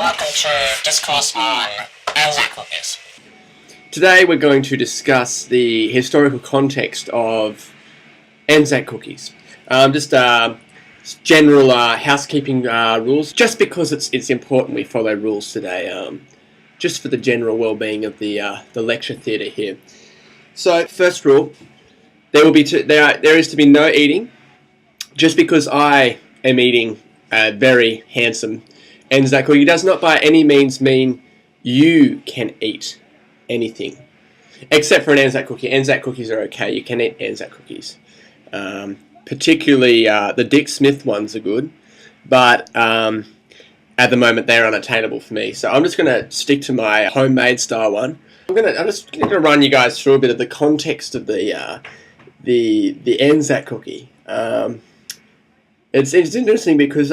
welcome to Discourse on Anzac cookies. Today we're going to discuss the historical context of Anzac cookies. Just general housekeeping rules. Just because it's important we follow rules today. Just for the general well-being of the lecture theatre here. So first rule, there is to be no eating. Just because I am eating a very handsome Anzac cookie does not by any means mean you can eat anything. Except for an Anzac cookie. Anzac cookies are okay. You can eat Anzac cookies. Particularly the Dick Smith ones are good. But at the moment they're unattainable for me. So I'm just going to stick to my homemade style one. I'm just going to run you guys through a bit of the context of the Anzac cookie. It's interesting because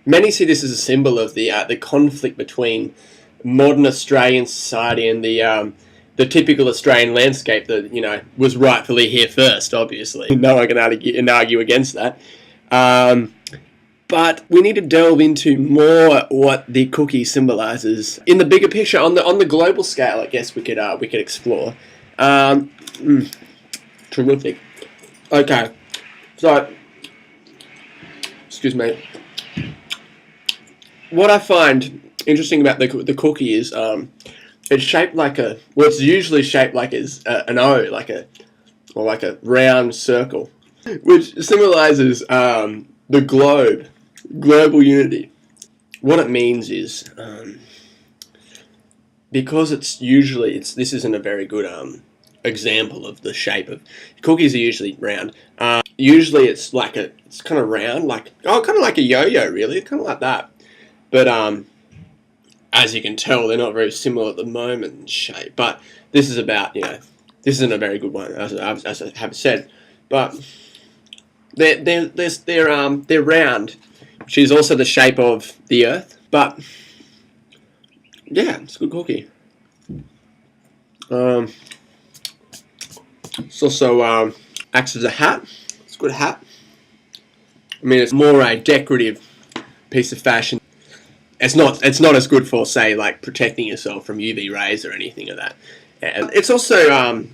many see this as a symbol of the conflict between modern Australian society and the typical Australian landscape that was rightfully here first. Obviously, no one can argue against that. But we need to delve into more what the cookie symbolises in the bigger picture, on the global scale. I guess we could explore. Terrific. Okay, so. Excuse me. What I find interesting about the cookie is it's shaped like it's usually shaped like an O, like a round circle, which symbolises the global unity. What it means is because this isn't a very good example of the shape of cookies. Are usually round. Usually it's kind of round, kind of like a yo-yo, really, kind of like that. But as you can tell, they're not very similar at the moment in shape. But this is about, this isn't a very good one, as I have said. But they're round, which is also the shape of the Earth. But yeah, it's a good cookie. It's also acts as a hat. It's a good hat. I mean, it's more a decorative piece of fashion. It's not as good for, say, like protecting yourself from UV rays or anything of that. And it's also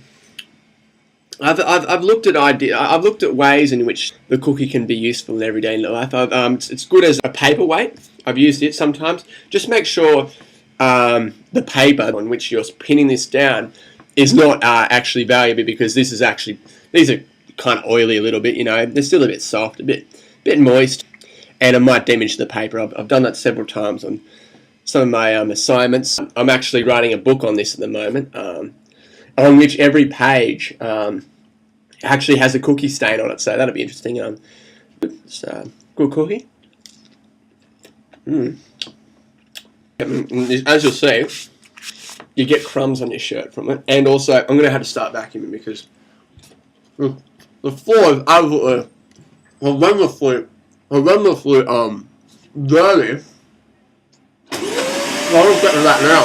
I've looked at ways in which the cookie can be useful in everyday life. It's good as a paperweight. I've used it sometimes. Just make sure the paper on which you're pinning this down is not actually valuable, because these are kind of oily a little bit. They're still a bit soft, a bit moist, and it might damage the paper. I've done that several times on some of my assignments. I'm actually writing a book on this at the moment, on which every page actually has a cookie stain on it. So that'll be interesting. It's good cookie. As you'll see, you get crumbs on your shirt from it, and also I'm going to have to start vacuuming because the floor is absolutely horrendously dirty. So I'll just get to that now.